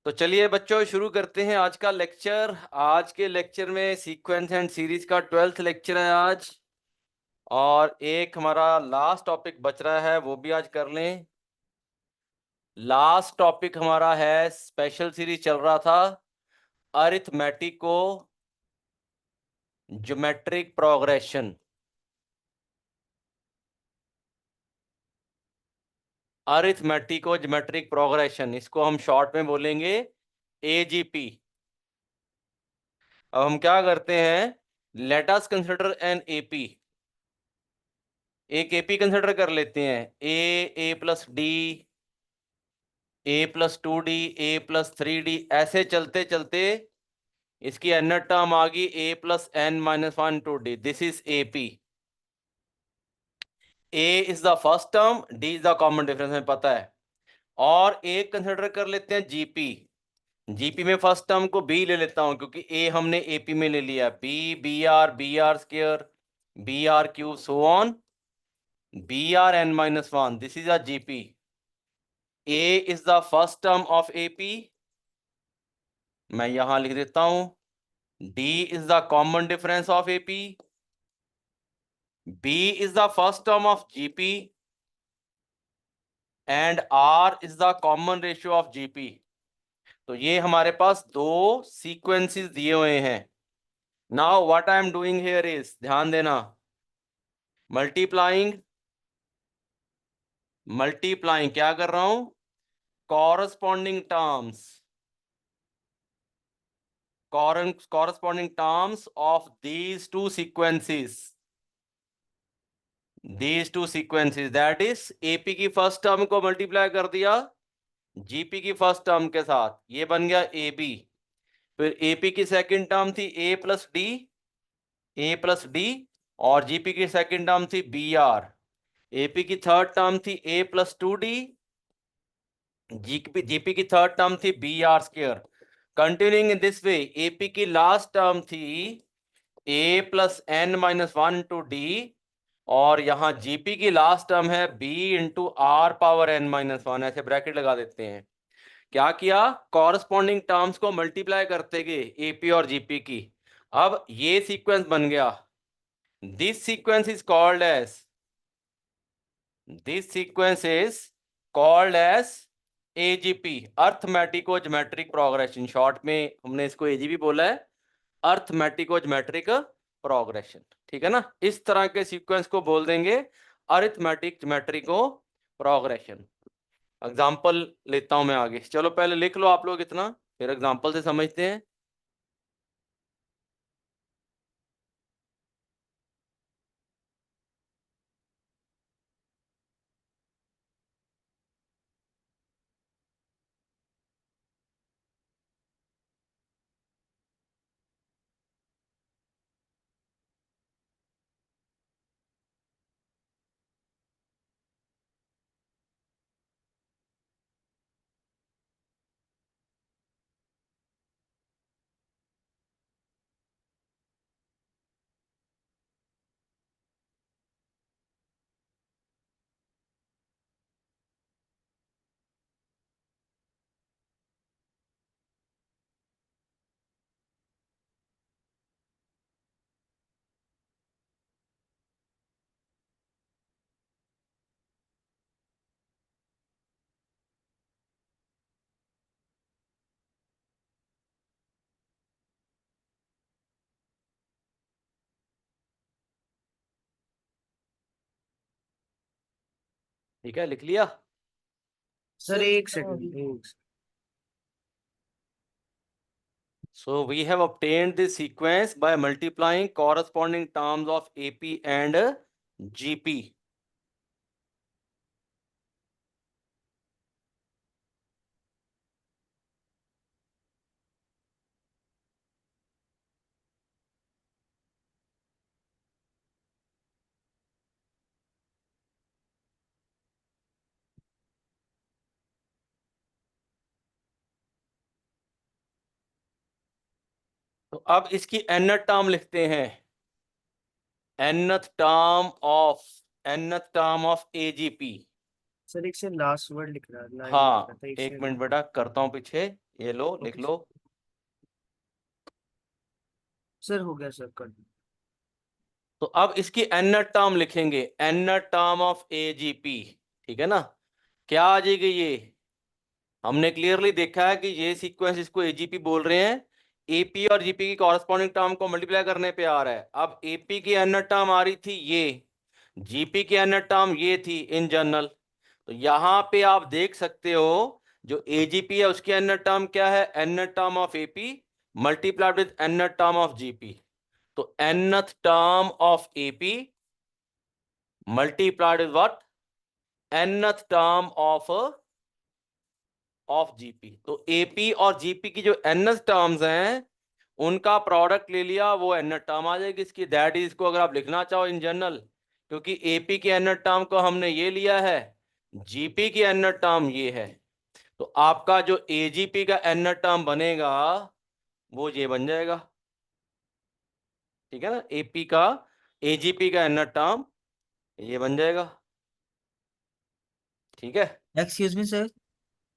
तो चलिए बच्चों शुरू करते हैं आज का लेक्चर। आज के लेक्चर में सीक्वेंस एंड सीरीज का 12th लेक्चर है आज। और एक हमारा लास्ट टॉपिक बच रहा है, वो भी आज कर लें। लास्ट टॉपिक हमारा है, स्पेशल सीरीज चल रहा था, अरिथमेटिको ज्योमेट्रिक प्रोग्रेशन। अरिथमेटिको ज्योमेट्रिक प्रोग्रेशन, इसको हम शॉर्ट में बोलेंगे एजीपी। अब हम क्या करते हैं, let us consider an AP. एक एपी कंसिडर कर लेते हैं, ए प्लस डी, A+2D, A+3D, ऐसे चलते चलते इसकी एनथ टर्म आ गई A+n-1 2D। This is AP. A is the first term, D is the common difference, हमें पता है। और एक कंसिडर कर लेते हैं जीपी। जीपी में फर्स्ट टर्म को बी ले लेता हूं, क्योंकि ए हमने एपी में ले लिया। B R square, BR³ so on, BRn-1। This is a GP. A is the first term of AP, मैं यहां लिख देता हूं। D is the common difference of AP, B is the first term of GP, and R is the common ratio of GP। तो ये हमारे पास दो sequences दिए हुए हैं। Now what I am doing here is, ध्यान देना, मल्टीप्लाइंग। मल्टीप्लाइंग क्या कर रहा हूं, corresponding terms, corresponding terms of these two sequences, that is AP की फर्स्ट टर्म को मल्टीप्लाई कर दिया GP की फर्स्ट टर्म के साथ, ये बन गया AB। फिर AP की सेकंड टर्म थी A+D, और GP की सेकंड टर्म थी BR। AP की थर्ड टर्म थी A+2D, GP की थर्ड टर्म थी BR²। Continuing in this way, AP की लास्ट टर्म थी A+n-1 2D, और यहां जीपी की लास्ट टर्म है B × R⁻n-1। ऐसे ब्रैकेट लगा देते हैं। क्या किया, कॉरस्पॉन्डिंग टर्म्स को मल्टीप्लाई करते गए एपी और जीपी की। अब ये सीक्वेंस बन गया। This sequence is called as AGP, arithmetico geometric progression. Short में हमने इसको एजीपी बोला है, अर्थमेटिको ज्योमेट्रिक प्रोग्रेशन। ठीक है ना, इस तरह के सीक्वेंस को बोल देंगे अरिथमेटिक ज्योमेट्रिको प्रोग्रेशन। एग्जांपल लेता हूं मैं आगे, चलो पहले लिख लो आप लोग इतना, फिर एग्जांपल से समझते हैं। ठीक है, लिख लिया। सर एक second. So we have obtained this sequence by multiplying corresponding terms of AP and GP. तो अब इसकी nth टर्म लिखते हैं, nth term of AGP। Sir एक से लास्ट वर्ड लिख रहा है, लाइन लिख रहा हाँ था एक एक से। मिनट बेटा करता हूँ पीछे, ये लो लिख ओके लो। सर, हो गया सर, कर दो। तो अब इसकी एन टर्म लिखेंगे, एन टर्म ऑफ एजीपी, ठीक है ना। क्या आ जाएगी ये, हमने क्लियरली देखा है कि ये सीक्वेंस इसको एजीपी बोल रहे हैं, एपी और जीपी की कॉरस्पॉन्डिंग टर्म को मल्टीप्लाई करने पे आ रहा है। अब एपी की एन टर्म आ रही थी ये, जीपी की एन टर्म ये थी इन जनरल। तो यहां पे आप देख सकते हो जो एजीपी है उसकी एन टर्म क्या है, N term of AP multiplied with N term of GP. तो nth term of AP multiplied with what, nth term of GP. तो एपी और जीपी की जो nth टर्म्स हैं उनका प्रोडक्ट ले लिया, वो nth टर्म आ जाएगी इसकी, दैट इज इसको अगर आप लिखना चाहो इन जनरल, क्योंकि एपी के nth टर्म को हमने ये लिया है, जीपी की nth टर्म ये है। तो आपका जो एजीपी का nth टर्म बनेगा वो ये बन जाएगा, ठीक है ना। एपी का एजीपी का nth टर्म ये बन जाएगा, ठीक है। Excuse me sir.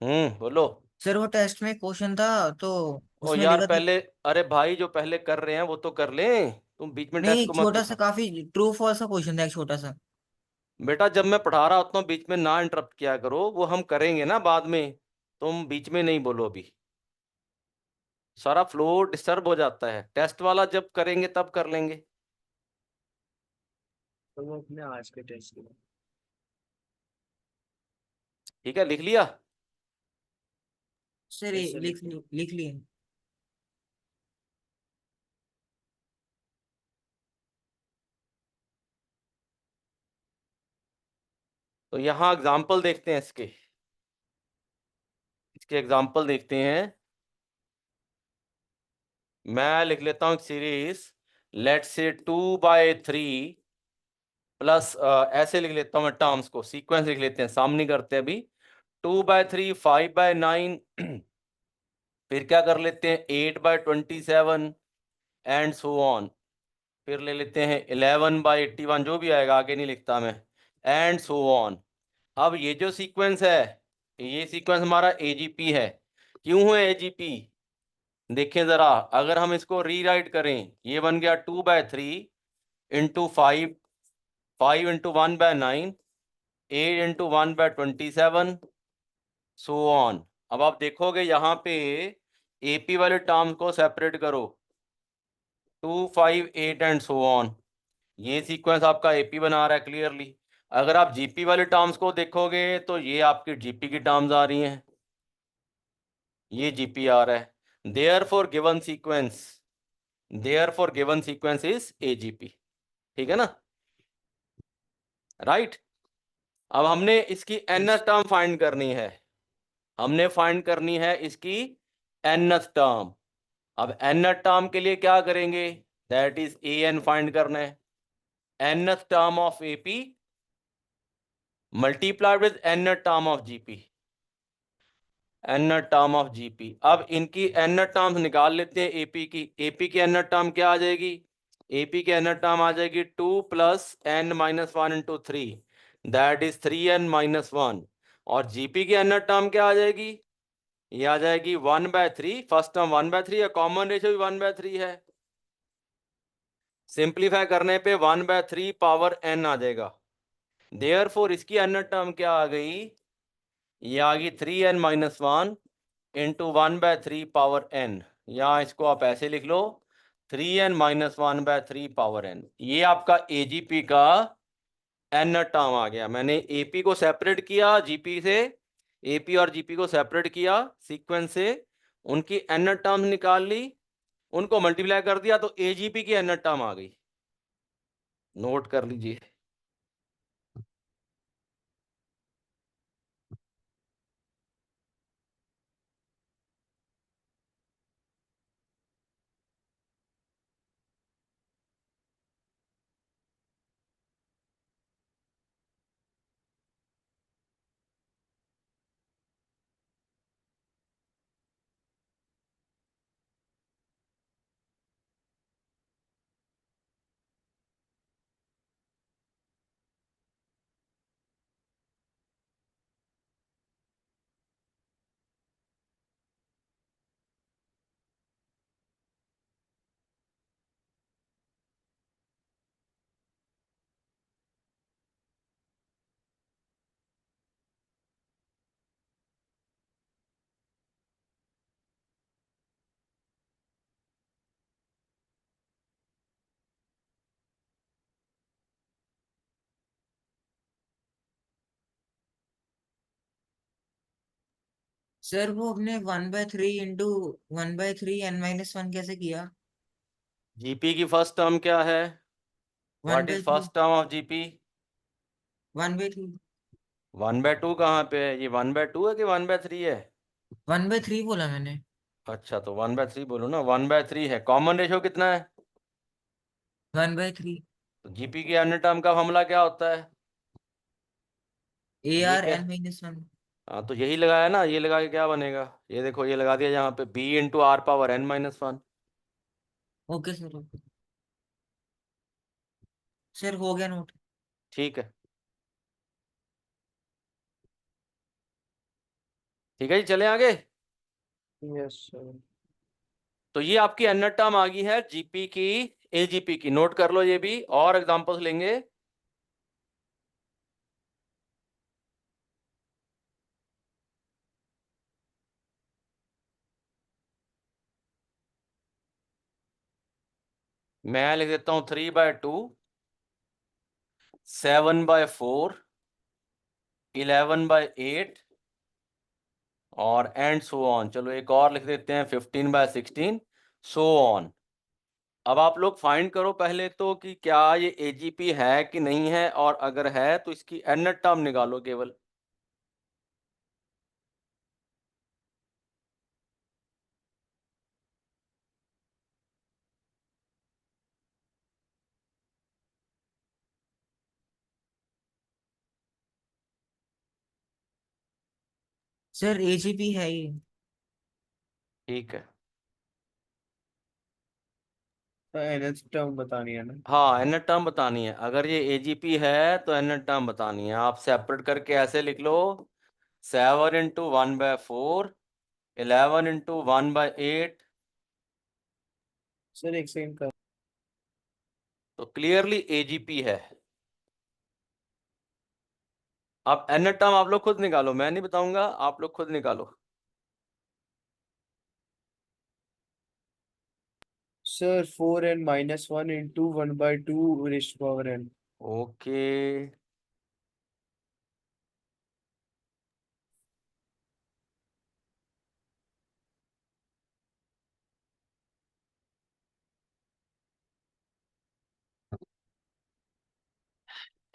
बोलो। सर वो टेस्ट में क्वेश्चन था तो ओ उसमें यार लिखा था। पहले, अरे भाई जो पहले कर रहे हैं वो तो कर लें, तुम बीच में टेस्ट नहीं, को मत छोटा सा उठा। काफी ट्रू फॉल्स का क्वेश्चन था, एक छोटा सा। बेटा जब मैं पढ़ा रहा होता हूँ बीच में ना इंटरप्ट किया करो, वो हम करेंगे ना बाद में, तुम बीच में नहीं बोलो अभी, सारा फ्लो डिस्टर्ब हो जाता है। टेस्ट वाला जब करेंगे तब कर लेंगे। तो वो अपने आज के टेस्ट के लिए। ठीक है लिख लिया। सर यस सर, लिख लिखिए। लिख लिए। तो यहाँ एग्जाम्पल देखते हैं इसके, इसके एग्जाम्पल देखते हैं। मैं लिख लेता हूँ सीरीज, लेट्स से 2/3 प्लस, ऐसे लिख लेता हूँ मैं टर्म्स को, सीक्वेंस लिख लेते हैं, सामने करते हैं अभी। 2/3, 5/9, फिर क्या कर लेते हैं 8/27 एंड सो ऑन, फिर ले लेते हैं 11/81, जो भी आएगा आगे नहीं लिखता मैं, एंड सो ऑन। अब ये जो सीक्वेंस है, ये सीक्वेंस हमारा एजीपी है। क्यों है एजीपी, देखें जरा, अगर हम इसको रीराइट करें, ये बन गया 2/3 into 5, 5 into 1/9, 8 into 1/27, so on. अब आप देखोगे यहाँ पे एपी वाले टर्म्स को सेपरेट करो, 2, 5, 8 एंड सो ऑन। ये सीक्वेंस आपका एपी बना रहा है क्लियरली। अगर आप जीपी वाले टर्म्स को देखोगे तो ये आपकी जीपी की टर्म्स आ रही हैं, ये जीपी आ रहा है। Therefore given sequence, therefore given sequence is AGP, ठीक है ना, राइट। अब हमने इसकी एनथ यस टर्म फाइंड करनी है, हमने फाइंड करनी है इसकी एनथ टर्म। अब एनथ टर्म के लिए क्या करेंगे, that is a n find करना है, nth term of AP multiplied with nth term of GP, n term of GP. अब इनकी एन टर्म्स निकाल लेते हैं एपी की। एपी की एन टर्म क्या आ जाएगी, एपी की एन टर्म आ जाएगी 2 plus n minus 1 into 3, that is 3n-1। और जीपी की एन टर्म क्या आ जाएगी, ये आ जाएगी 1/3, फर्स्ट टर्म 1/3 है, कॉमन रेशियो भी 1/3 है, सिंप्लीफाई करने पे 1/3 पावर n आ जाएगा। देयरफॉर इसकी एन टर्म क्या आ गई, ये आ गई 3n-1 इंटू 1/3 पावर n, या इसको आप ऐसे लिख लो 3n-1/3 पावर n। ये आपका एजीपी का एन टर्म आ गया। मैंने एपी को सेपरेट किया जीपी से, एपी और जीपी को सेपरेट किया सीक्वेंस से, उनकी एन टर्म निकाल ली, उनको मल्टीप्लाई कर दिया तो एजीपी की एन टर्म आ गई, नोट कर लीजिए। सर वो हमने 1/3 इंटू 1/3 n-1 कैसे किया? जीपी की फर्स्ट टर्म क्या है? What is 1/3 first term of GP? 1/3 1/2 कहाँ पे है? ये 1/2 है कि 1/3 है? 1/3 बोला मैंने। अच्छा, तो 1/3 बोलो ना। 1/3 है। कॉमन रेशियो कितना है? 1/3 तो जीपी की अन्य टर्म का फॉर्मूला क्या होता है? ए ये आर क्या? n-1। हाँ, तो यही लगाया ना। ये लगा के क्या बनेगा? ये देखो, ये लगा दिया यहाँ पे, b into r power n-1। Okay sir, okay sir, हो गया नोट। ठीक है। ठीक है जी, चले आगे। Yes sir. तो ये आपकी अन्य टर्म आ गई है जीपी की, एजीपी की। नोट कर लो ये भी, और एग्जांपल्स लेंगे। मैं लिख देता हूं 3/2, 7/4, 11/8 और एंड सो ऑन। चलो एक और लिख देते हैं, 15/16, सो ऑन। अब आप लोग फाइंड करो पहले तो कि क्या ये एजीपी है कि नहीं है, और अगर है तो इसकी अन्य टर्म निकालो केवल। सर एजीपी है ये। ठीक है। तो एनएच टर्म बतानी है ना। हाँ, एन टर्म बतानी है। अगर ये एजीपी है तो एन टर्म बतानी है। आप सेपरेट करके ऐसे लिख लो, 7 × 1/4, 11 × 1/8। सर एक सेकंड का। तो क्लियरली एजीपी है। आप एन टर्म आप लोग खुद निकालो, मैं नहीं बताऊंगा, आप लोग खुद निकालो। Sir 4n-1 into 1/2 rest power n। Okay.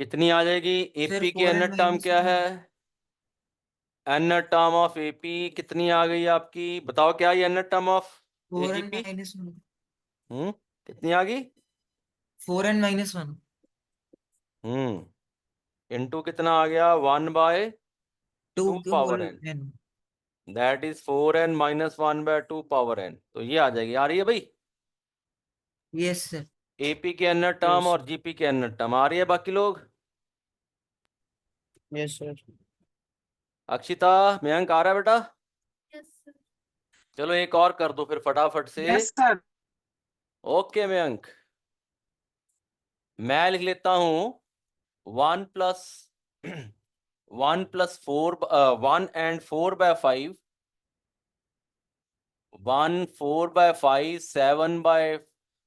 कितनी आ जाएगी? सर एपी की four n n term minus क्या वन है? एन टर्म ऑफ एपी कितनी आ गई आपकी? बताओ क्या ये N term of 4n-1। AGP? कितनी आ गई? 4n-1। इनटू कितना आ गया? 2 1/2 के power whole N. n। That is 4n-1/2 power N. तो ये आ जाएगी। आ रही है भाई? Yes sir. एपी के एन टर्म यस और जीपी के एन टर्म आ रही है। बाकी लोग? Yes sir. अक्षिता, मयंक आ रहा है बेटा? चलो एक और कर दो फिर फटाफट से। Yes sir. ओके मयंक, मैं लिख लेता हूं 1 + 1 + 4, 1 and 4/5, 1 4/5,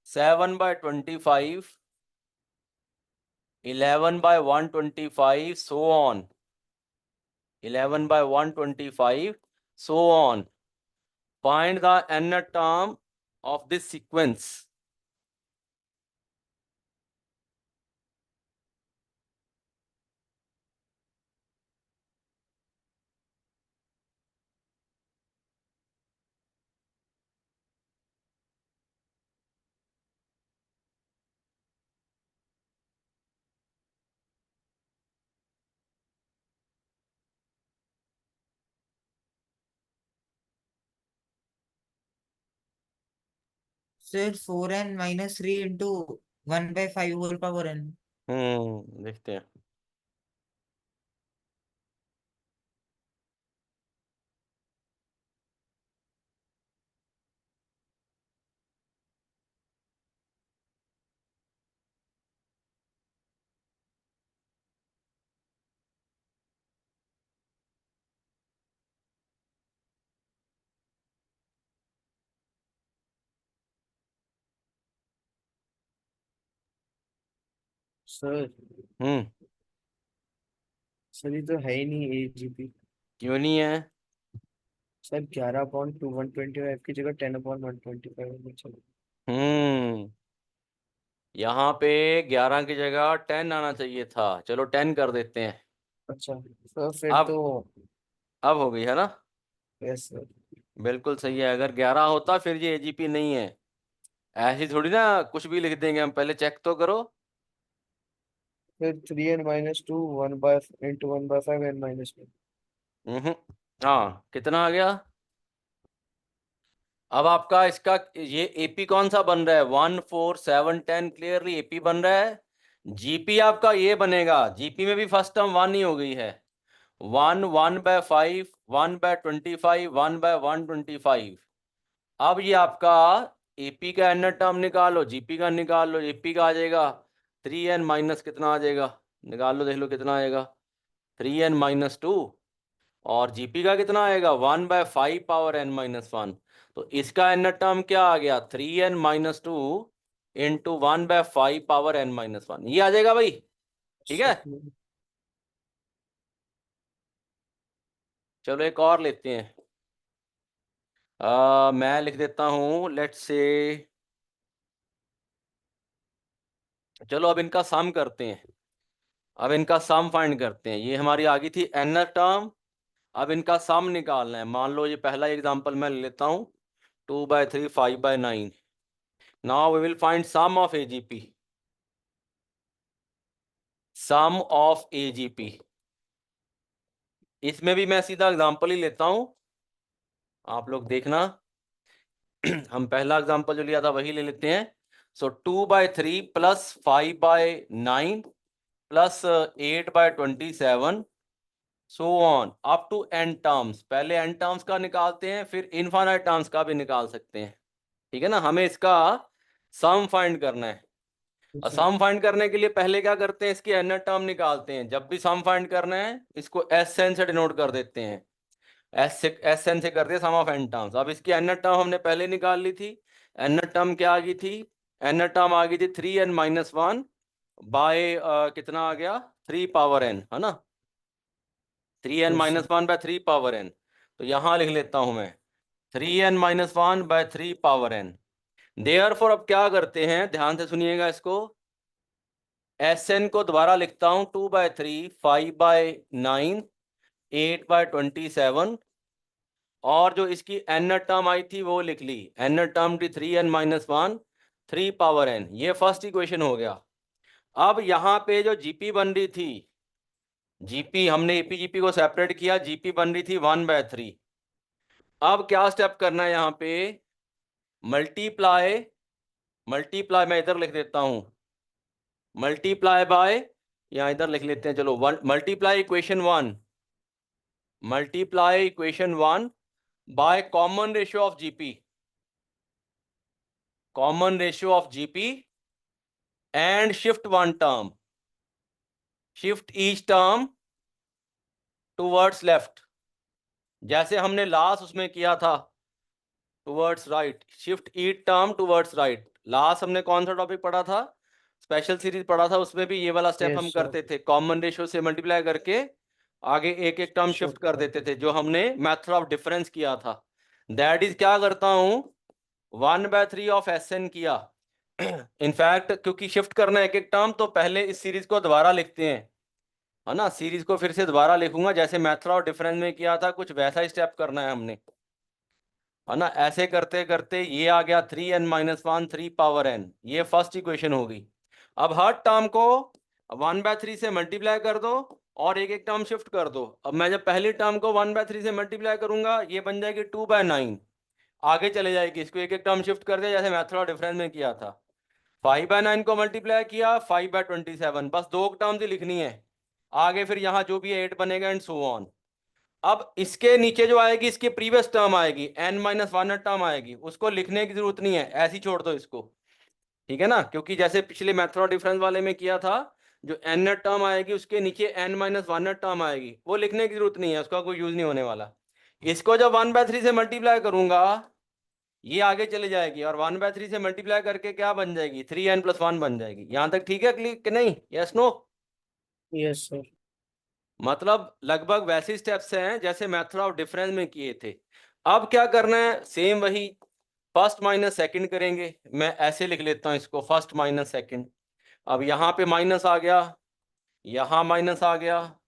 7/25, 11/125, so on. 11/125, so on. Find the nth term of this sequence. Sir 4n-3 into 1/5 whole power n। देखते हैं। सर हम्म सर ये तो है ही नहीं एजीपी। क्यों नहीं है? सर 11/2 125 की जगह 10/125 होना चाहिए। यहाँ पे 11 की जगह 10 आना चाहिए था, चलो 10 कर देते हैं। अच्छा सर फिर अब तो अब हो गई है ना? Yes sir. बिल्कुल सही है। अगर 11 होता फिर ये एजीपी नहीं है। ऐसी थोड़ी ना कुछ भी लिख देंगे हम, पहले चेक तो करो। फिर 3n-2 1/5 n-1। हाँ, कितना आ गया? अब आपका इसका ये एपी कौन सा बन रहा है? 1 4 7 10 क्लियरली एपी बन रहा है। जीपी आपका ये बनेगा, जीपी में भी फर्स्ट टर्म 1 ही हो गई है। 1/5 1/25 1/125। अब ये आपका एपी का एन टर्म निकालो, जीपी का निकाल लो। एपी का आ जाएगा 3n माइनस कितना आ जाएगा, निकाल लो, देख लो कितना आएगा, 3n-2। और जीपी का कितना आएगा 1/5 पावर n-1। तो इसका एन टर्म क्या आ गया 3n-2 इंटू 1/5 पावर n-1, ये आ जाएगा भाई। ठीक है, चलो एक और लेते हैं। मैं लिख देता हूं, लेट्स से, चलो अब इनका सम करते हैं। अब इनका सम फाइंड करते हैं। ये हमारी आ गई थी एन टर्म, अब इनका सम निकालना है। मान लो ये पहला एग्जांपल मैं ले लेता हूं, 2/3 5/9। Now we will find sum of AGP, sum of AGP. इसमें भी मैं सीधा एग्जांपल ही लेता हूं, आप लोग देखना। हम पहला एग्जांपल जो लिया था वही ले लेते हैं। So 2/3 plus 5/9 plus 8/27 so on up to n terms. पहले n टर्म्स का निकालते हैं, फिर इनफाइनाइट टर्म्स का भी निकाल सकते हैं। ठीक है ना, हमें इसका सम फाइंड करना है। और सम फाइंड करने के लिए पहले क्या करते हैं, इसकी n टर्म निकालते हैं। जब भी सम फाइंड करना है इसको SN से डिनोट कर देते हैं। SN से करते हैं सम ऑफ n टर्म्स। अब इसकी n टर्म हमने पहले निकाल ली थी। n टर्म क्या आ गई थी, n टर्म आ गई थी 3n-1 बाय कितना आ गया 3 पावर n, है ना, 3n-1 बाय 3 पावर n। तो यहां लिख लेता हूं मैं 3n-1 bye 3 power n। Therefore अब क्या करते हैं, ध्यान से सुनिएगा इसको। SN को दोबारा लिखता हूं 2/3 5/9 8/27। और जो इसकी n टर्म आई थी वो लिख ली, n टर्म थी 3n-1 3 पावर n। ये फर्स्ट इक्वेशन हो गया। अब यहां पे जो जीपी बन रही थी, जीपी हमने एपी जीपी को सेपरेट किया, जीपी बन रही थी 1/3। अब क्या स्टेप करना है यहाँ पे, मल्टीप्लाई, मल्टीप्लाई मैं इधर लिख देता हूं, मल्टीप्लाई बाय, या इधर लिख लेते हैं चलो, multiply equation 1, multiply equation 1 by common ratio of GP, common ratio of GP and shift one term, shift each term towards left, जैसे हमने लास्ट उसमें किया था towards right, shift each term towards right. Last हमने कौन सा topic पढ़ा था, स्पेशल सीरीज पढ़ा था, उसमें भी ये वाला स्टेप हम यस सर। करते थे, कॉमन रेशियो से मल्टीप्लाई करके आगे एक एक टर्म शिफ्ट कर देते थे, जो हमने मेथड ऑफ डिफरेंस किया था। दैट इज क्या करता हूं 1/3 ऑफ SN किया। इनफैक्ट क्योंकि शिफ्ट करना है एक एक टर्म, तो पहले इस सीरीज को दोबारा लिखते हैं, है ना, सीरीज को फिर से दोबारा लिखूंगा, जैसे मेथड ऑफ डिफरेंस में किया था, कुछ वैसा ही स्टेप करना है हमने, है ना। ऐसे करते करते ये आ गया 3n-1 3 पावर n, ये फर्स्ट इक्वेशन होगी। अब हर टर्म को 1/3 से मल्टीप्लाई कर दो और एक एक टर्म शिफ्ट कर दो। अब मैं जब पहली टर्म को 1/3 से मल्टीप्लाई करूंगा, ये बन जाएगी 2/9, आगे चले जाएगी, इसको एक एक टर्म शिफ्ट कर दिया जैसे मेथड ऑफ डिफरेंस में किया था। 5/9 को मल्टीप्लाई किया 5/27, बस दो टर्म्स ही लिखनी है, आगे फिर यहाँ जो भी 8 बनेगा एंड सो ऑन। अब इसके नीचे जो आएगी इसकी प्रीवियस टर्म आएगी, n-1 टर्म आएगी, उसको लिखने की जरूरत नहीं है, ऐसे ही छोड़ दो इसको। ठीक है ना, क्योंकि जैसे पिछले मेथड ऑफ डिफरेंस वाले में किया था, जो n टर्म आएगी उसके नीचे n-1 टर्म आएगी, वो लिखने की जरूरत नहीं है, उसका कोई यूज नहीं होने वाला। इसको जब 1/3 से मल्टीप्लाई करूंगा ये आगे चले जाएगी, और 1/3 से मल्टीप्लाई करके क्या बन जाएगी 3n+1 बन जाएगी। यहां तक ठीक है क्लिक कि नहीं, यस नो? Yes sir. मतलब लगभग वैसे स्टेप्स हैं जैसे मेथड ऑफ डिफरेंस में किए थे। अब क्या करना है, सेम वही फर्स्ट माइनस सेकंड करेंगे। मैं ऐसे लिख लेता हूं इसको, फर्स्ट माइनस सेकंड। अब यहाँ पे माइनस आ गया, यहाँ माइनस आ गया,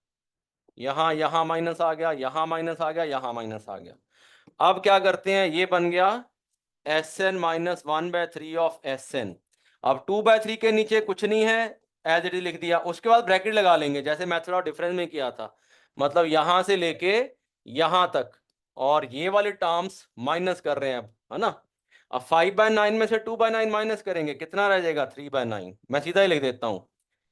यहाँ माइनस आ गया, यहाँ माइनस आ गया, यहाँ माइनस आ गया। अब क्या करते हैं, ये बन गया Sn माइनस 1/3 ऑफ Sn। अब 2/3 के नीचे कुछ नहीं है, एज इट इज लिख दिया। उसके बाद ब्रैकेट लगा लेंगे जैसे मेथड ऑफ डिफरेंस में किया था, मतलब यहां से लेके यहां तक, और ये वाले टर्म्स माइनस कर रहे हैं अब, है ना। अब 5/9 में से 2/9 माइनस करेंगे, कितना रह जाएगा 3/9। मैं सीधा ही लिख देता हूँ,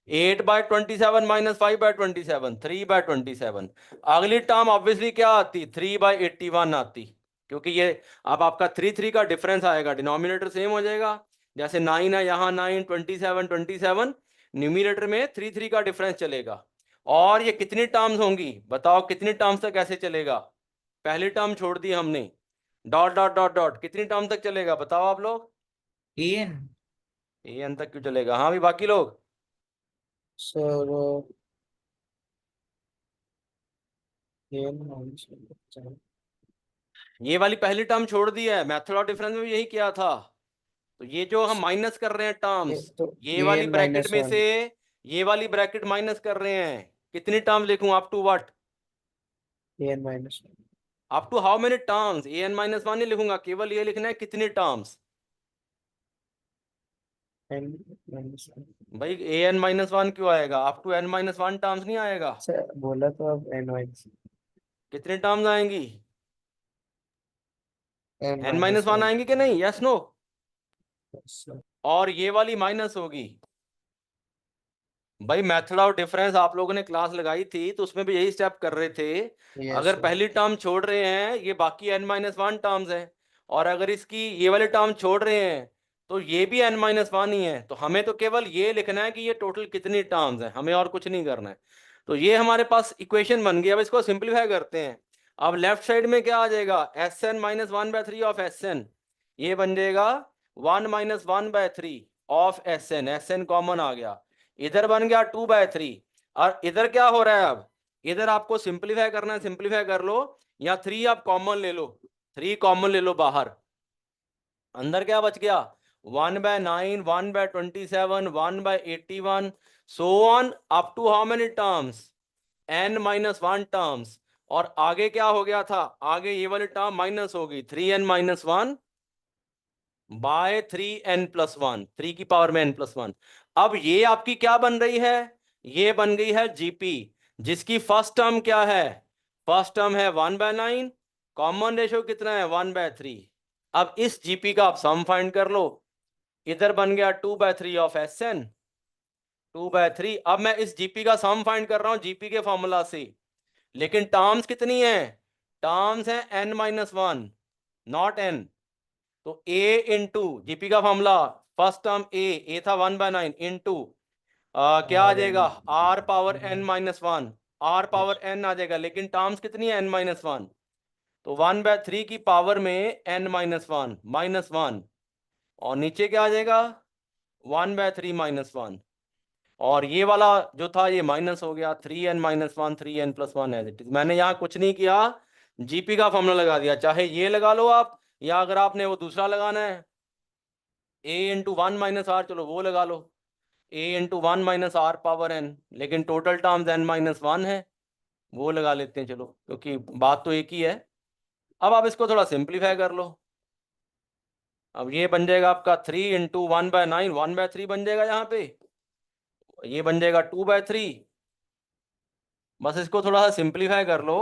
8/27 माइनस 5/27, 3/27। अगली टर्म ऑब्वियसली क्या आती, 3/81 आती, क्योंकि ये अब आपका 3 का डिफरेंस आएगा, डिनोमिनेटर सेम हो जाएगा। जैसे 9 है, यहाँ 9, 27, न्यूमिनेटर में 3 का डिफरेंस चलेगा। और ये कितनी टर्म्स होंगी, बताओ कितनी टर्म्स तक ऐसे चलेगा। पहली टर्म छोड़ दी हमने, डॉट डॉट डॉट डॉट, कितनी टर्म तक चलेगा बताओ आप लोग। an an तक क्यों चलेगा, हाँ भी बाकी लोग। Sir an minus 1. ये वाली पहली टर्म छोड़ दी है, मेथड ऑफ डिफरेंस में भी यही किया था। तो ये जो हम माइनस कर रहे हैं टर्म्स, तो ये वाली an ब्रैकेट minus में 1. से ये वाली ब्रैकेट माइनस कर रहे हैं। कितनी टर्म लिखूं, up to what, an minus 1. Up to how many terms, an-1 नहीं लिखूंगा, केवल ये लिखना है कितनी टर्म्स। n minus 1. भाई an-1 क्यों आएगा, अप टू n-1 टर्म्स नहीं आएगा। सर बोला तो अब n minus कितनी टर्म्स आएंगी, n minus n-1 1. आएंगी कि नहीं, यस नो। सर और ये वाली माइनस होगी। भाई मेथड ऑफ डिफरेंस आप लोगों ने क्लास लगाई थी तो उसमें भी यही स्टेप कर रहे थे। yes अगर sir. पहली टर्म छोड़ रहे हैं, ये बाकी n-1 टर्म्स हैं, और अगर इसकी ये वाले टर्म छोड़ रहे हैं तो ये भी n-1 ही है। तो हमें तो केवल ये लिखना है कि ये टोटल कितनी टर्म्स हैं, हमें और कुछ नहीं करना है। तो ये हमारे पास इक्वेशन बन गई। अब इसको सिंप्लीफाई करते हैं। अब लेफ्ट साइड में क्या आ जाएगा, Sn माइनस 1/3 ऑफ Sn, ये बन जाएगा 1 minus 1/3 of Sn, Sn common आ गया, इधर बन गया 2/3। और इधर क्या हो रहा है, अब इधर आपको सिंप्लीफाई करना है, सिंप्लीफाई कर लो, या 3 आप कॉमन ले लो, 3 कॉमन ले लो बाहर। अंदर क्या बच गया, 1/9, 1/27, 1/81, so on up to how many terms, n-1 terms. और आगे क्या हो गया था, आगे ये वाली टर्म माइनस होगी, 3n-1 बाय 3n+1, 3 की पावर में n+1। अब ये आपकी क्या बन रही है, ये बन गई है जीपी, जिसकी फर्स्ट टर्म क्या है, फर्स्ट टर्म है 1/9, कॉमन रेशियो कितना है 1/3। अब इस जीपी का आप सम फाइंड कर लो, इधर बन गया 2/3 ऑफ Sn, 2/3। अब मैं इस जीपी का सम फाइंड कर रहा हूं जीपी के फॉर्मूला से, लेकिन टर्म्स कितनी है, टर्म्स है n-1 नॉट n। तो a इंटू जीपी का फॉर्मूला, फर्स्ट टर्म a था 1/9 इंटू क्या आ जाएगा, r power n-1, r power n आ जाएगा, लेकिन टर्म्स कितनी है n-1, तो 1/3 की पावर में n-1 -1, और नीचे क्या आ जाएगा 1/3 -1। और ये वाला जो था ये माइनस हो गया, 3n-1, 3n+1 as it is. मैंने यहाँ कुछ नहीं किया, जीपी का फॉर्मूला लगा दिया, चाहे ये लगा लो आप, या अगर आपने वो दूसरा लगाना है a इंटू 1 - r, चलो वो लगा लो, a into 1 - r power n, लेकिन टोटल टर्म्स n-1 है, वो लगा लेते हैं चलो, क्योंकि बात तो एक ही है। अब आप इसको थोड़ा सिंप्लीफाई कर लो। अब ये बन जाएगा आपका 3 इंटू 1/9, 1/3 बन जाएगा यहाँ पे, ये बन जाएगा 2/3। बस इसको थोड़ा सा सिंप्लीफाई कर लो,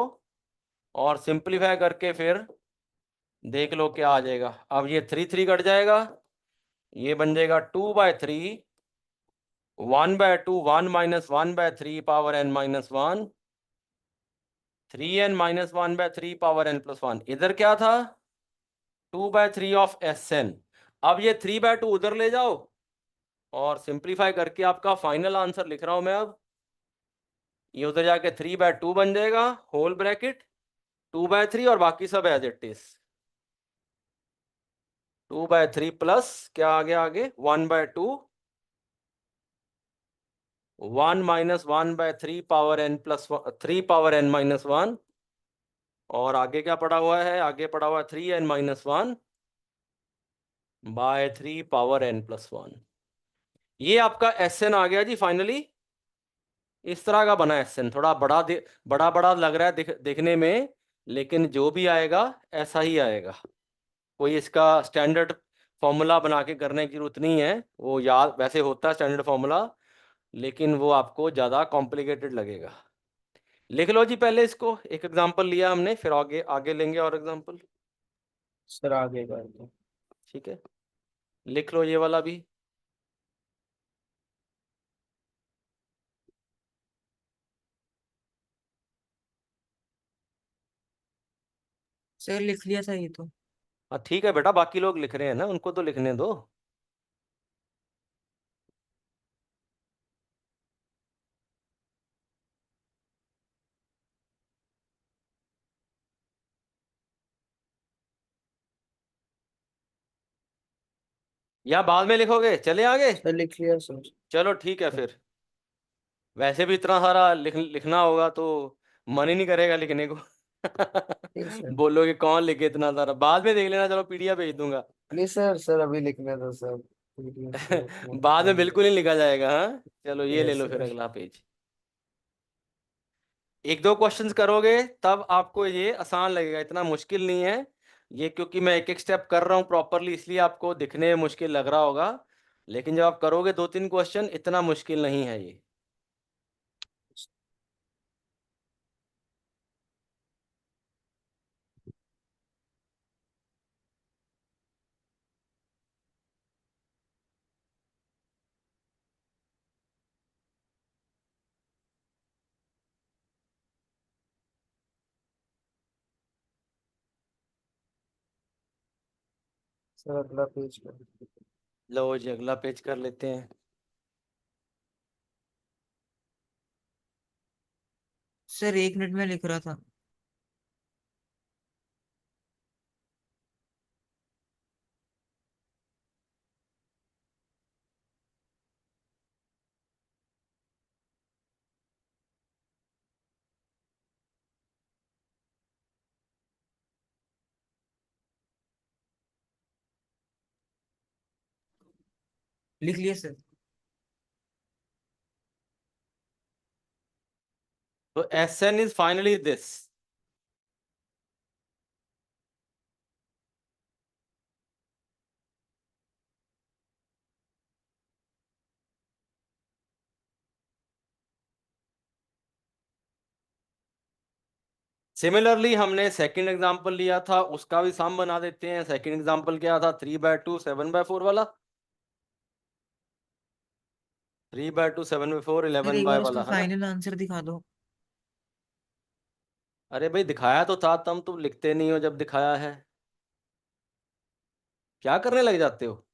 और सिंप्लीफाई करके फिर देख लो क्या आ जाएगा। अब ये 3 कट जाएगा, ये बन जाएगा 2/3, 1/2, 1 - 1/3 power n-1, 3n - 1/3 power n+1। इधर क्या था 2/3 ऑफ Sn। अब ये 3/2 उधर ले जाओ, और सिंप्लीफाई करके आपका फाइनल आंसर लिख रहा हूं मैं। अब ये उधर जाके 3/2 बन जाएगा, होल ब्रैकेट 2/3, और बाकी सब एज इट इज, 2/3 प्लस क्या आ गया आगे 1/2, 1 - 1/3 पावर n+1, 3 पावर n-1, और आगे क्या पड़ा हुआ है, आगे पड़ा हुआ है 3n-1 बाय 3 पावर n+1। ये आपका Sn आ गया जी फाइनली। इस तरह का बना Sn, थोड़ा बड़ा बड़ा लग रहा है दिखने में, लेकिन जो भी आएगा ऐसा ही आएगा। कोई इसका स्टैंडर्ड फॉर्मूला बना के करने की जरूरत नहीं है, वो याद वैसे होता है स्टैंडर्ड फॉर्मूला, लेकिन वो आपको ज़्यादा कॉम्प्लिकेटेड लगेगा। लिख लो जी पहले इसको, एक एग्जांपल लिया हमने, फिर आगे आगे लेंगे और एग्जांपल। सर आगे कर दो। ठीक है, लिख लो ये वाला भी। सर लिख लिया था ये तो। हाँ ठीक है बेटा, बाकी लोग लिख रहे हैं ना, उनको तो लिखने दो। या बाद में लिखोगे, चले आगे। सर लिख लिया सर। चलो ठीक है फिर, वैसे भी इतना सारा लिखना होगा तो मन ही नहीं करेगा लिखने को। नहीं सर। बोलोगे कौन लिखे इतना सारा, बाद में देख लेना, चलो पीडीएफ भेज दूंगा। नहीं सर, सर अभी लिखने दो सर। बाद में बिल्कुल नहीं लिखा जाएगा, हाँ। चलो ये ले यस लो फिर सर। अगला पेज। एक दो क्वेश्चंस करोगे तब आपको ये आसान लगेगा, इतना मुश्किल नहीं है ये, क्योंकि मैं एक एक स्टेप कर रहा हूँ प्रॉपरली, इसलिए आपको दिखने में मुश्किल लग रहा होगा, लेकिन जब आप करोगे दो तीन क्वेश्चन, इतना मुश्किल नहीं है ये। सर अगला पेज कर। लो जी अगला पेज कर लेते हैं। सर 1 मिनट में लिख रहा था। लिख लिया सर। तो Sn is finally this. Similarly हमने सेकंड एग्जांपल लिया था, उसका भी सम बना देते हैं। सेकंड एग्जांपल क्या था, 3/2 7/4 वाला। 3/2 7/4 सर 11 एक बाय बार उसका वाला है ना। फाइनल आंसर दिखा दो। अरे भाई दिखाया तो था, तुम लिखते नहीं हो जब दिखाया है, क्या करने लग जाते हो।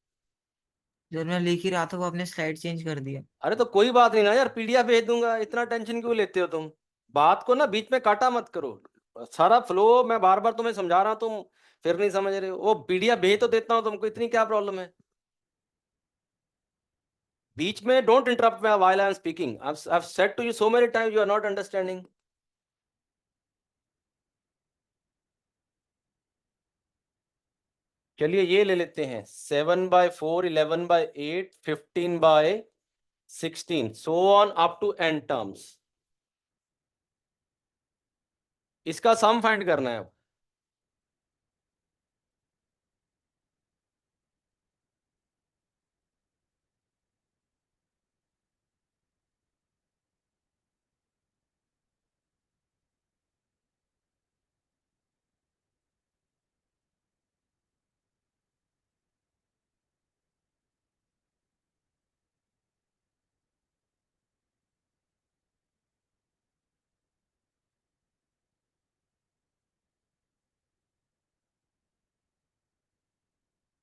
जब मैं लिख ही रहा था वो आपने स्लाइड चेंज कर दिया। अरे तो कोई बात नहीं ना यार, पीडीएफ भेज दूंगा, इतना टेंशन क्यों लेते हो तुम। बात को ना बीच में काटा मत करो, सारा फ्लो मैं बार बार तुम्हें समझा रहा हूं, तुम फिर नहीं समझ रहे हो। वो पीडीएफ भेज तो देता हूं तुमको, इतनी क्या प्रॉब्लम है। बीच में don't interrupt me while I am speaking. I've said to you so many times, you are not understanding. चलिए ये ले लेते हैं, 7/4 11/8 15/16 so on up to n terms। इसका सम फाइंड करना है अब।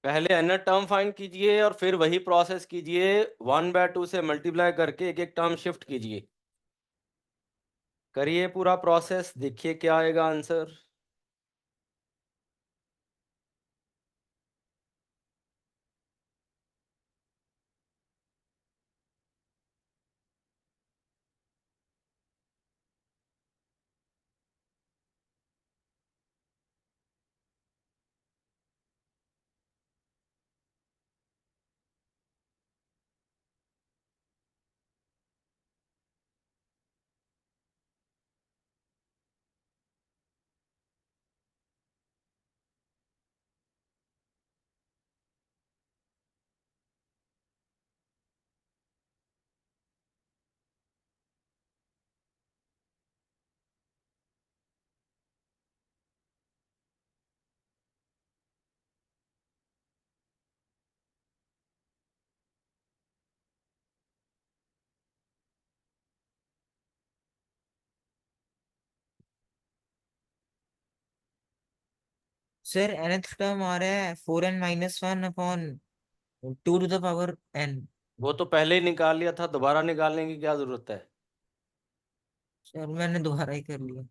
पहले n टर्म फाइंड कीजिए और फिर वही प्रोसेस कीजिए, 1/2 से मल्टीप्लाई करके एक एक टर्म शिफ्ट कीजिए। करिए पूरा प्रोसेस, देखिए क्या आएगा आंसर। सर nth टर्म आ रहा है 4n-1 upon 2 to the power n। वो तो पहले ही निकाल लिया था, दोबारा निकालने की क्या जरूरत है? सर मैंने दोबारा ही कर लिया।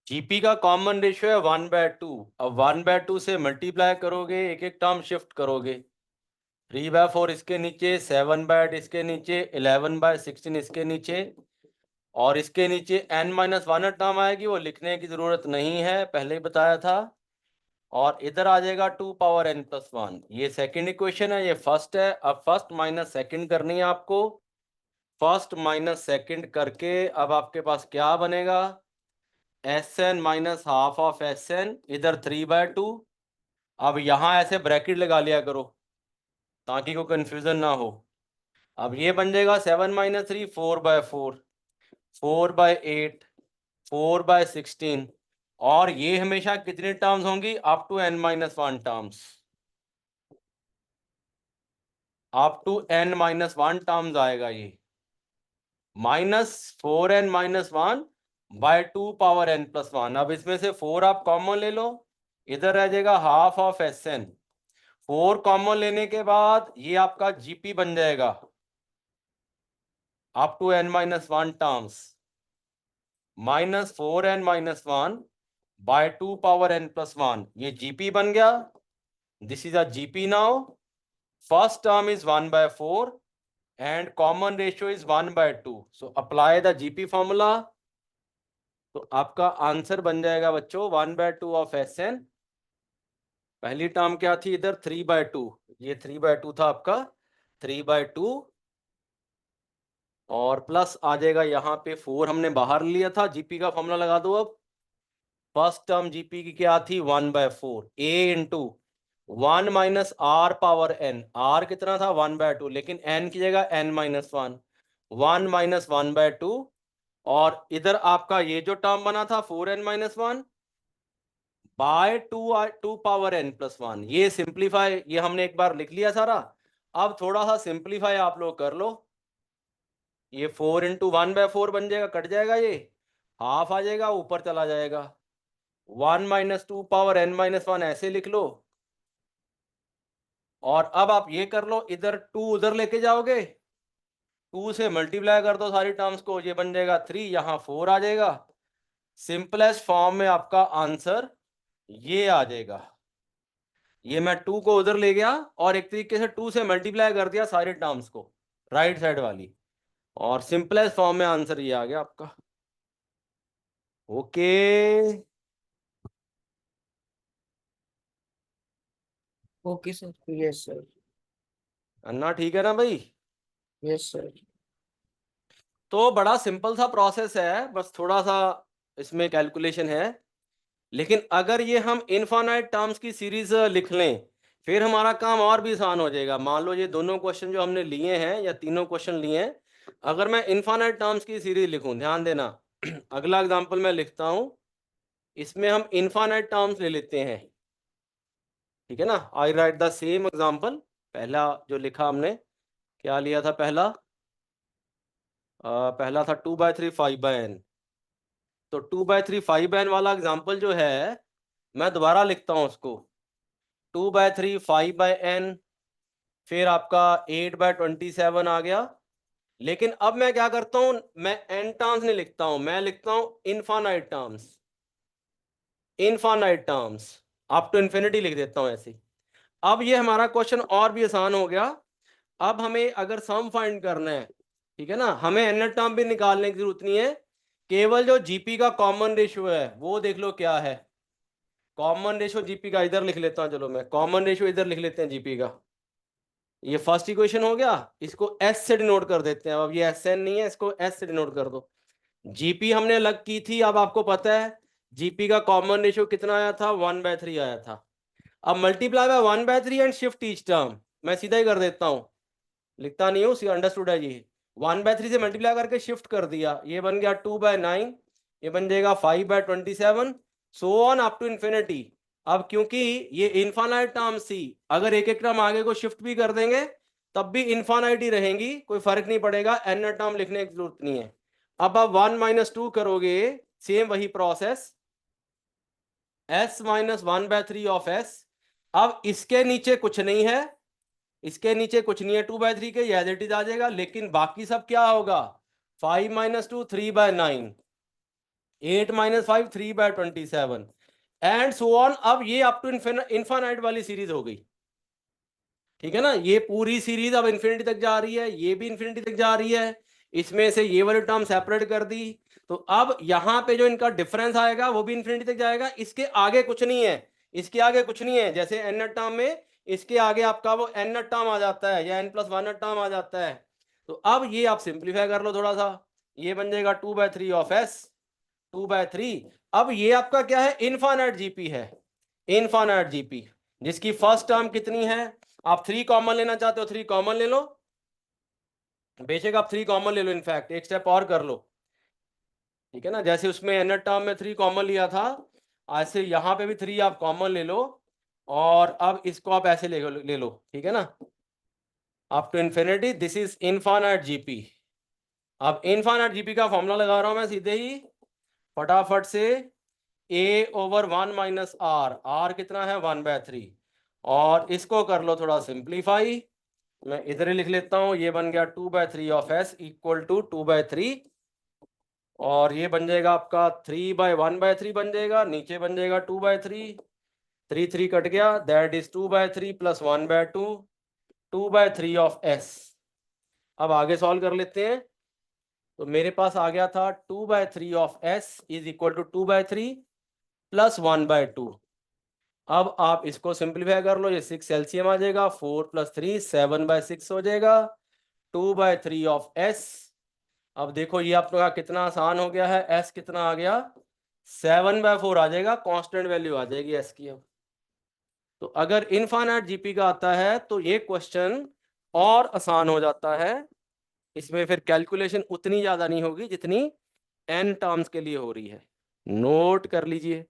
जीपी का कॉमन रेशियो है 1/2। अब 1/2 से मल्टीप्लाई करोगे, एक एक टर्म शिफ्ट करोगे। 3/4 इसके नीचे, 7/8 इसके नीचे, 11/16 इसके नीचे, और इसके नीचे n-1 टर्म आएगी, वो लिखने की जरूरत नहीं है, पहले ही बताया था। और इधर आ जाएगा 2 पावर n+1। ये सेकंड इक्वेशन है, ये फर्स्ट है। अब फर्स्ट माइनस सेकंड करनी है आपको। फर्स्ट माइनस सेकंड करके अब आपके पास क्या बनेगा? Sn minus half of Sn, इधर 3/2। अब यहां ऐसे ब्रैकेट लगा लिया करो ताकि कोई कंफ्यूजन ना हो। अब ये बन जाएगा 7-3 4/4, 4/8, 4/16। और ये हमेशा कितनी टर्म्स होंगी? Up to n-1 terms. Up to n-1 terms आएगा ये। -4n-1/2 power n+1। अब इसमें से 4 आप कॉमन ले लो, इधर रह जाएगा हाफ ऑफ Sn। 4 कॉमन लेने के बाद ये आपका जीपी बन जाएगा up to n-1 terms, -4n-1/2 power n+1। ये जीपी बन गया। This is a GP now. First term is 1/4 and common ratio is 1/2, so apply the GP formula। तो आपका आंसर बन जाएगा बच्चों 1/2 ऑफ Sn। पहली टर्म क्या थी इधर? 3/2, ये 3/2 था आपका, 3/2। और प्लस आ जाएगा यहाँ पे 4 हमने बाहर लिया था। जीपी का फॉर्मूला लगा दो अब। फर्स्ट टर्म जीपी की क्या थी? 1/4 a into 1 minus r power n। R कितना था? 1/2, लेकिन n की जगह n-1, 1 माइनस 1/2। और इधर आपका ये जो टर्म बना था 4n-1 बाय 2 पावर n+1। ये सिंप्लीफाई, ये हमने एक बार लिख लिया सारा। अब थोड़ा सा सिंप्लीफाई आप लोग कर लो। ये 4 इंटू 1/4 बन जाएगा, कट जाएगा, ये हाफ आ जाएगा, ऊपर चला जाएगा। 1 माइनस 2 पावर n-1 ऐसे लिख लो। और अब आप ये कर लो, इधर 2 उधर लेके जाओगे, 2 से मल्टीप्लाई कर दो सारी टर्म्स को, ये बन जाएगा 3, यहाँ 4 आ जाएगा। सिंपलेस्ट फॉर्म में आपका आंसर ये आ जाएगा। ये मैं 2 को उधर ले गया और एक तरीके से 2 से मल्टीप्लाई कर दिया सारे टर्म्स को, राइट साइड वाली, और सिंपलेस्ट फॉर्म में आंसर ये आ गया आपका। Okay, okay sir. Yes sir. Anna ठीक है ना भाई? Yes sir. तो बड़ा सिंपल सा प्रोसेस है, बस थोड़ा सा इसमें कैलकुलेशन है। लेकिन अगर ये हम इनफाइनाइट टर्म्स की सीरीज लिख लें, फिर हमारा काम और भी आसान हो जाएगा। मान लो ये दोनों क्वेश्चन जो हमने लिए हैं या तीनों क्वेश्चन लिए हैं, अगर मैं इनफाइनाइट टर्म्स की सीरीज लिखूं, ध्यान देना अगला एग्जांपल मैं लिखता हूं, इसमें हम इनफाइनाइट टर्म्स ले लेते हैं, ठीक है ना। आई राइट द सेम एग्जांपल। पहला जो लिखा हमने, क्या लिया था पहला? पहला था 2/3 5/n। तो 2/3 5/n वाला एग्जांपल जो है, मैं दोबारा लिखता हूं उसको। 2/3 5/n, फिर आपका 8/27 आ गया। लेकिन अब मैं क्या करता हूं, मैं n टर्म्स नहीं लिखता हूं, मैं लिखता हूं infinite terms. Infinite terms up to infinity लिख देता हूं ऐसे। अब ये हमारा क्वेश्चन और भी आसान हो गया। अब हमें अगर सम फाइंड करना है, ठीक है ना, हमें n टर्म भी निकालने की जरूरत नहीं है, केवल जो जीपी का कॉमन रेशियो है वो देख लो क्या है। कॉमन रेशियो जीपी का इधर लिख लेता हूं, चलो मैं कॉमन रेशियो इधर लिख लेते हैं जीपी का। ये फर्स्ट इक्वेशन हो गया, इसको एस से डिनोट कर देते हैं। अब ये एस एन नहीं है, इसको एस से डिनोट कर दो। जीपी हमने अलग की थी, अब आपको पता है जीपी का कॉमन रेशियो कितना आया था? 1/3 आया था। अब multiply by 1/3 and shift each term, मैं सीधा ही कर देता हूं, लिखता नहीं हूं, अंडरस्टूड है ये। 1/3 से मल्टीप्लाई करके शिफ्ट कर दिया, ये बन गया 2/9, ये बन जाएगा 5/27, so on up to infinity. अब क्योंकि ये इनफाइनाइट टर्म सी, अगर एक एक टर्म आगे को शिफ्ट भी कर देंगे तब भी इनफाइनाइट ही रहेंगी, कोई फर्क नहीं पड़ेगा, एन टर्म लिखने की जरूरत नहीं है। अब आप 1 - 2 करोगे, सेम वही प्रोसेस, s - 1/3 ऑफ s। अब इसके नीचे कुछ नहीं है, इसके नीचे कुछ नहीं है 2/3 के, एज इट इज आ जाएगा, लेकिन बाकी सब क्या होगा, 5 - 2 3/9, 8 - 5 3/27 एंड सो ऑन। अब ये अप टू इनफाइनाइट वाली सीरीज हो गई, ठीक है ना, ये पूरी सीरीज अब इन्फिनिटी तक जा रही है, ये भी इन्फिनिटी तक जा रही है, इसमें से ये वाली टर्म सेपरेट कर दी, तो अब यहां पे जो इनका डिफरेंस आएगा वो भी इन्फिनिटी तक जाएगा, इसके आगे कुछ नहीं है, इसके आगे कुछ नहीं है, जैसे एन टर्म में इसके आगे आपका वो एन टर्म आ जाता है या n+1 टर्म आ जाता है। तो अब ये आप सिंप्लीफाई कर लो थोड़ा सा, ये बन जाएगा 2/3 ऑफ s, 2/3। अब ये आपका क्या है, इनफाइनाइट जीपी है, इनफाइनाइट जीपी, जिसकी फर्स्ट टर्म कितनी है, आप 3 कॉमन लेना चाहते हो 3 कॉमन ले लो, बेशक आप 3 कॉमन ले लो, इनफैक्ट एक स्टेप और कर लो, ठीक है ना, जैसे उसमें एन टर्म में 3 कॉमन लिया था, ऐसे यहाँ पे भी 3 आप कॉमन ले लो, और अब इसको आप ऐसे ले लो, ठीक है ना, up to infinity, this is infinite GP. अब इनफाइनाइट जीपी का फॉर्मूला लगा रहा हूं मैं सीधे ही फटाफट से, a/1 - r कितना है 1/3, और इसको कर लो थोड़ा सिंप्लीफाई, मैं इधर ही लिख लेता हूं, ये बन गया 2/3 ऑफ s इक्वल टू 2/3, और ये बन जाएगा आपका 3/1/3 बन जाएगा, नीचे बन जाएगा 2/3, 3 3 कट गया, that is 2/3 plus 1/2, 2/3 of s। अब आगे सॉल्व कर लेते हैं, तो मेरे पास आ गया था 2/3 of s is equal to 2/3 plus 1/2। अब आप इसको सिंप्लीफाई कर लो, ये 6 एलसीएम आ जाएगा, 4 + 3 7/6 हो जाएगा, 2/3 ऑफ s। अब देखो ये आपका कितना आसान हो गया है, s कितना आ गया, 7/4 आ जाएगा, कांस्टेंट वैल्यू आ जाएगी s की। अब तो अगर इनफाइनाइट जीपी का आता है तो ये क्वेश्चन और आसान हो जाता है, इसमें फिर कैलकुलेशन उतनी ज्यादा नहीं होगी जितनी n टर्म्स के लिए हो रही है, नोट कर लीजिए।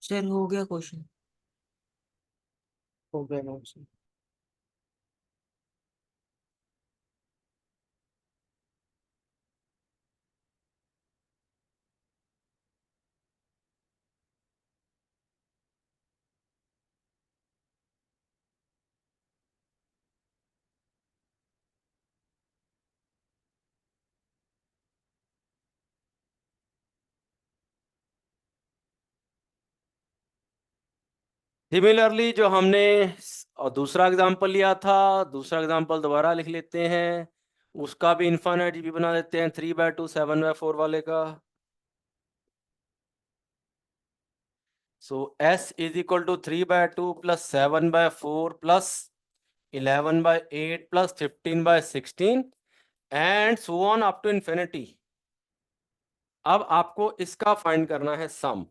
सर हो गया क्वेश्चन। हो गया ना sir? सिमिलरली जो हमने और दूसरा एग्जांपल लिया था, दूसरा एग्जांपल दोबारा लिख लेते हैं, उसका भी इनफाइनाइट जीबी बना देते हैं 3/2 7/4 वाले का। So s is equal to 3/2 plus 7/4 plus 11/8 plus 15/16 and so on up to infinity. अब आपको इसका फाइंड करना है सम,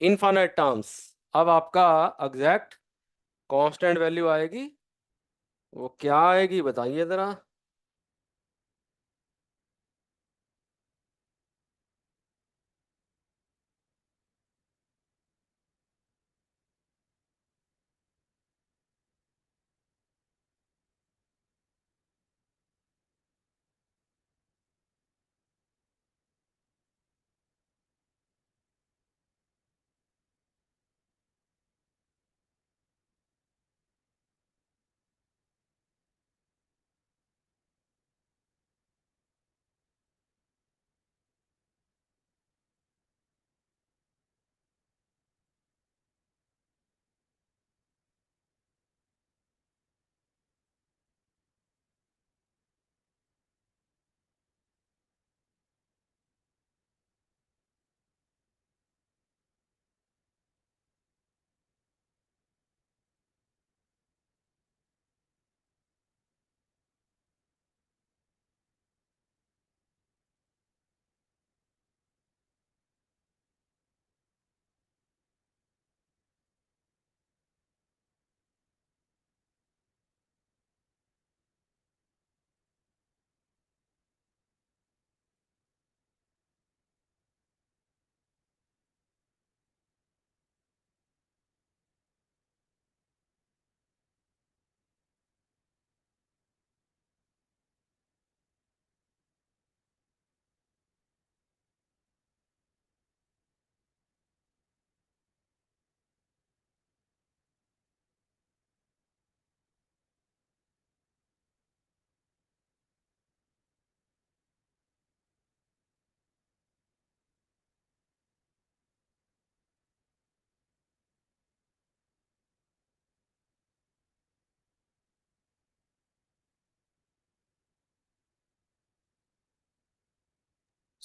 इनफाइनाइट टर्म्स। अब आपका एग्जैक्ट कांस्टेंट वैल्यू आएगी, वो क्या आएगी बताइए जरा।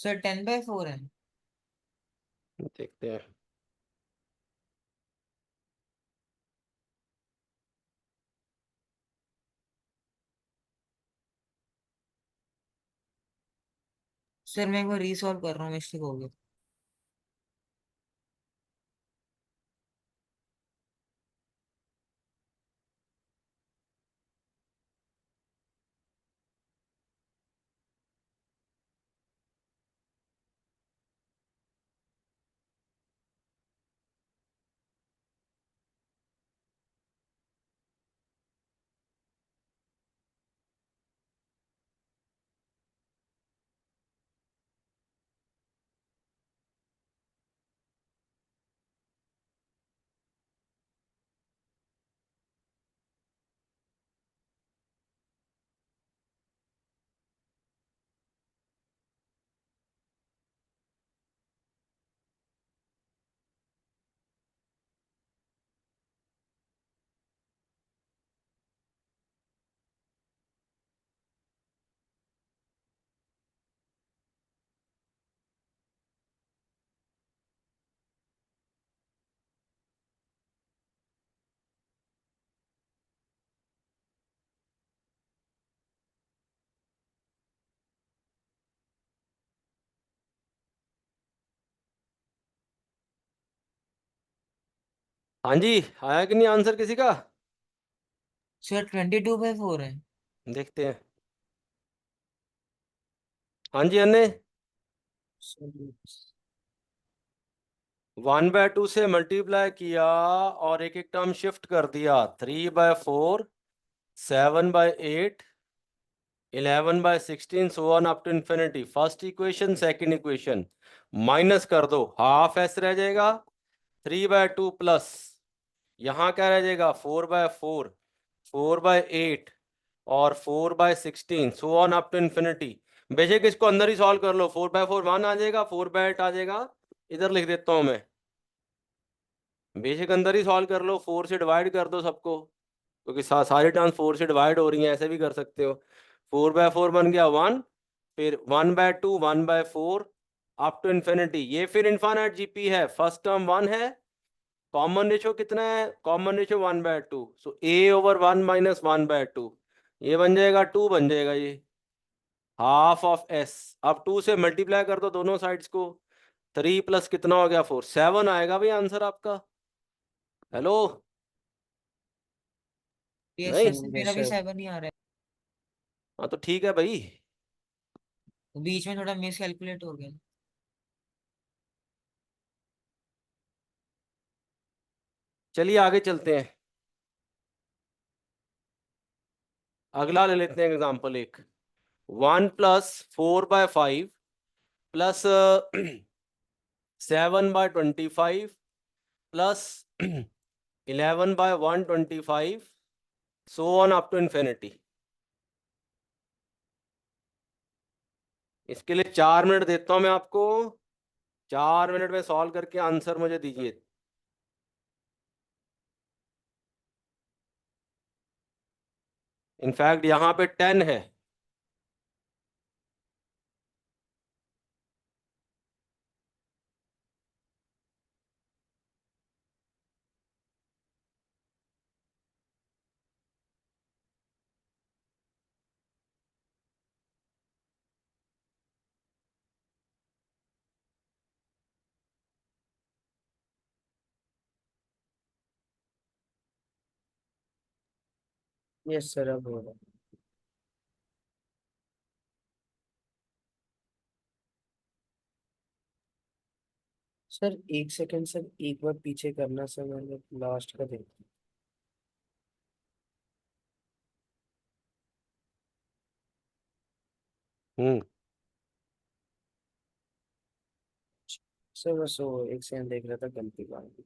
सर 10/4 है। देखते हैं। सर मैं एक बार रीसॉल्व कर रहा हूँ, मिस्टेक हो गई। हाँ जी, आया कि नहीं आंसर किसी का? सर 22/4 है। देखते हैं। हाँ जी अन्य, सर 1/2 से मल्टीप्लाई किया और एक एक टर्म शिफ्ट कर दिया। 3/4, 7/8, 11/16, so on up to infinity. First equation, second equation minus कर दो, हाफ एस रह जाएगा। 3/2 प्लस यहाँ क्या रह जाएगा, 4/4, 4/8 और 4/16, so on up to infinity. बेशक इसको अंदर ही सॉल्व कर लो। 4/4 1 आ जाएगा, 4/8 आ जाएगा, इधर लिख देता हूं मैं। बेशक अंदर ही सॉल्व कर लो, 4 से डिवाइड कर दो सबको, क्योंकि सारी टर्म्स 4 से डिवाइड हो रही हैं, ऐसे भी कर सकते हो। 4/4 बन गया 1, फिर 1/2, 1/4 अप टू इन्फिनिटी। ये फिर इनफाइनाइट जीपी है। फर्स्ट टर्म 1 है, कॉमन रेशियो कितना है, कॉमन रेशियो 1/2, सो a/1 माइनस 1/2, ये बन जाएगा 2 बन जाएगा ये, हाफ ऑफ एस। अब 2 से मल्टीप्लाई कर दो दोनों साइड्स को। 3 प्लस कितना हो गया 4, 7 आएगा भाई आंसर आपका। हेलो? ये नहीं? सर यस मेरा भी सर। 7 ही आ रहा हाँ तो ठीक है भाई। है, बीच में थोड़ा मिस कैलकुलेट हो गया। चलिए आगे चलते हैं, अगला ले लेते हैं एग्जाम्पल एक। 1 + 4/5 plus 7/25 plus 11/125, so on up to infinity. इसके लिए 4 मिनट देता हूं मैं आपको, 4 मिनट में सॉल्व करके आंसर मुझे दीजिए। इनफैक्ट यहाँ पे 10 है। यस सर, अब हो रहा है। सर एक सेकंड सर, एक बार पीछे करना सर, मैंने लास्ट का देखा। हम्म। सर बस वो एक सेकंड देख रहा था, गलती बात थी।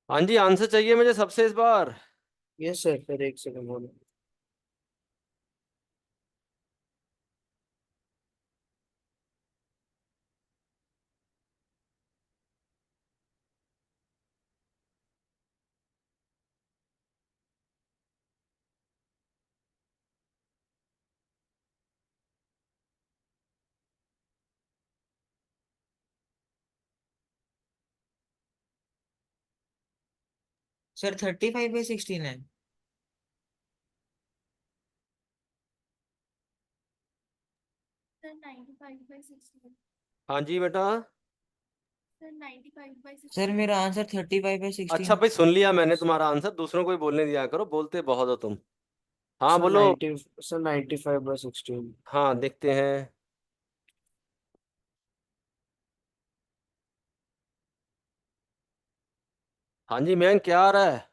हाँ जी, आंसर चाहिए मुझे सबसे इस बार। यस सर, फिर एक सेकंड होल्ड। सर 35/16 है। सर 95/16। हाँ जी बेटा। सर 95/16। सर मेरा आंसर अच्छा 35/16। भाई, सुन लिया मैंने तुम्हारा आंसर, दूसरों को ही बोलने दिया करो, बोलते बहुत हो तुम। हाँ सर बोलो। 90, सर 95/16। हाँ देखते हैं। हाँ जी मैम, क्या आ रहा है?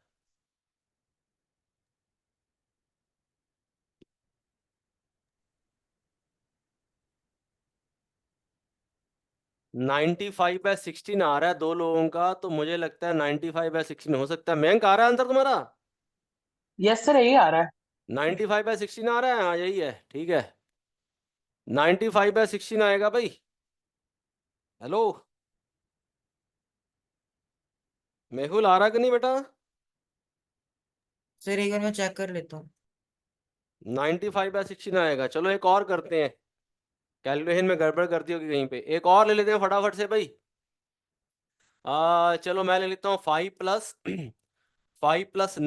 नाइन्टी फाइव बाय सिक्सटीन आ रहा है दो लोगों का, तो मुझे लगता है 95/16 हो सकता है। मैंक आ रहा है आंसर तुम्हारा? यस सर, यही आ रहा है। 95/16 आ रहा है, हाँ यही है, ठीक है। 95/16 आएगा भाई। हेलो, मेहुल आ रहा कि नहीं बेटा? सर एक बार मैं चेक कर लेता हूँ। 95/16 आएगा। चलो एक और करते हैं, कैलकुलेशन में गड़बड़ करती होगी कहीं पे। एक और ले लेते हैं फटाफट से भाई। चलो मैं ले लेता हूँ 5 +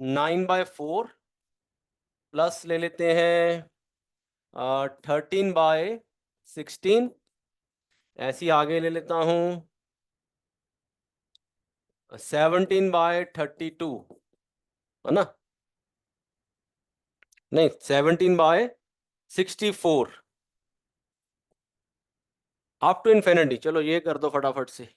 9/4 प्लस ले लेते हैं 13/16। ऐसे ही आगे ले लेता हूँ 17/32, है ना? नहीं, 17/64 अप टू इन्फिनिटी। चलो ये कर दो फटाफट से।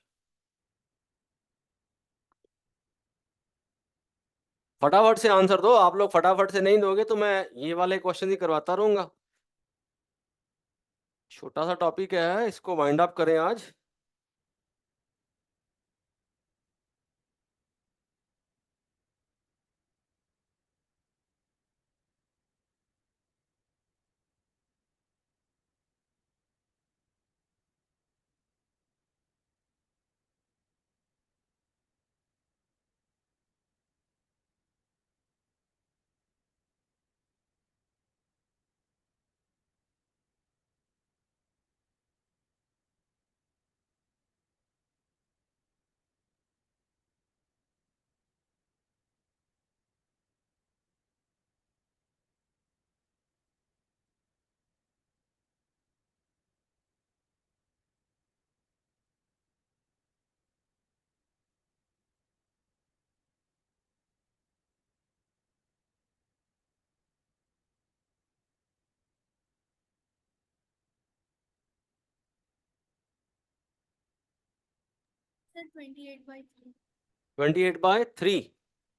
फटाफट से आंसर दो, आप लोग फटाफट से नहीं दोगे तो मैं ये वाले क्वेश्चन ही करवाता रहूंगा। छोटा सा टॉपिक है, इसको वाइंड अप करें आज। सर 28/3। 28/3।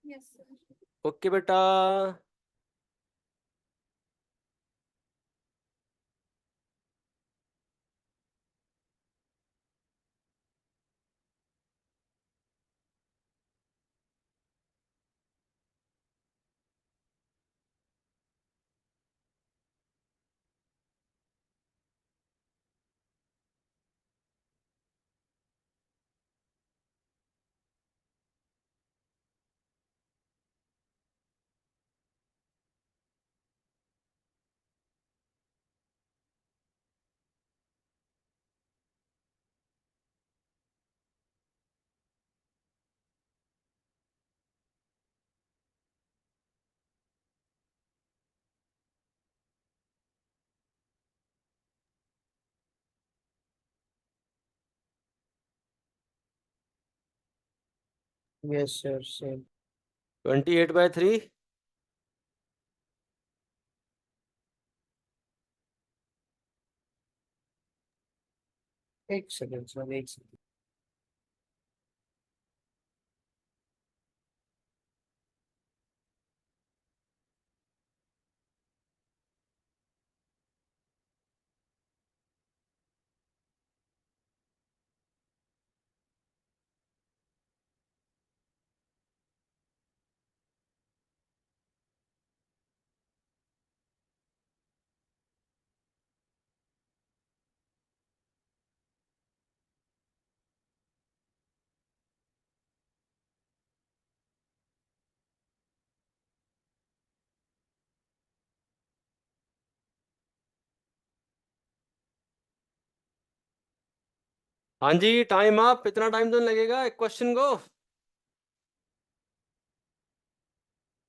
Yes sir. ओके बेटा। Yes sir, same. 28/3। एक सेकंड सर, एक सेकंड। हाँ जी, टाइम अप। इतना टाइम तो नहीं लगेगा एक क्वेश्चन को।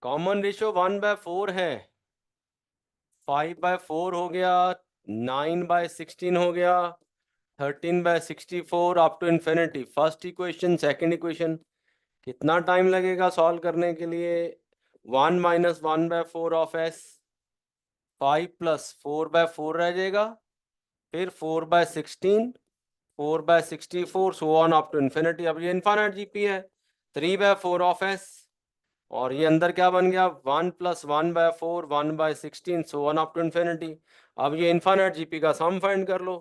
कॉमन रेशियो 1/4 है, 5/4 हो गया, 9/16 हो गया, 13/64 up to infinity. First equation, second equation. कितना टाइम लगेगा सॉल्व करने के लिए? 1 माइनस 1/4 ऑफ एस, 5 प्लस 4/4 रह जाएगा, फिर 4/16, 4/64, so on up to infinity. अब ये इनफाइनाइट जीपी है, 3/4 ऑफ एस, और ये अंदर क्या बन गया? 1 plus 1/4, 1/16, so on up to infinity. अब ये इनफाइनाइट जीपी का सम फाइंड कर लो,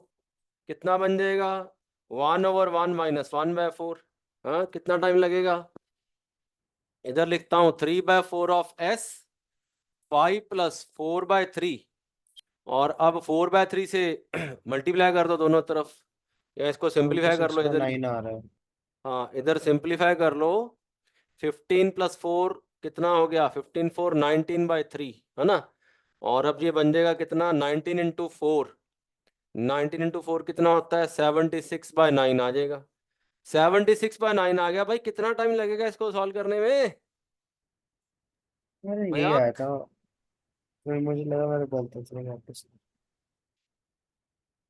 कितना बन जाएगा? 1/1 माइनस 1/4। हाँ, कितना टाइम लगेगा? इधर लिखता हूँ 3/4 ऑफ एस, 5 प्लस 4/3, और अब 4/3 से मल्टीप्लाई कर दो दोनों तरफ, या इसको सिंप्लीफाई कर लो। इधर 9 आ रहा है। हाँ, इधर सिंप्लीफाई कर लो। 15 प्लस 4 कितना हो गया? 15 4 19/3, है ना। और अब ये बन जाएगा कितना? 19 इंटू 4, 19 इंटू 4 कितना होता है? 76/9 आ जाएगा। 76/9 आ गया भाई। कितना टाइम लगेगा इसको सॉल्व करने में? अरे यही आया मजाक। था, फिर मुझे लगा मेरे गलत था वापस।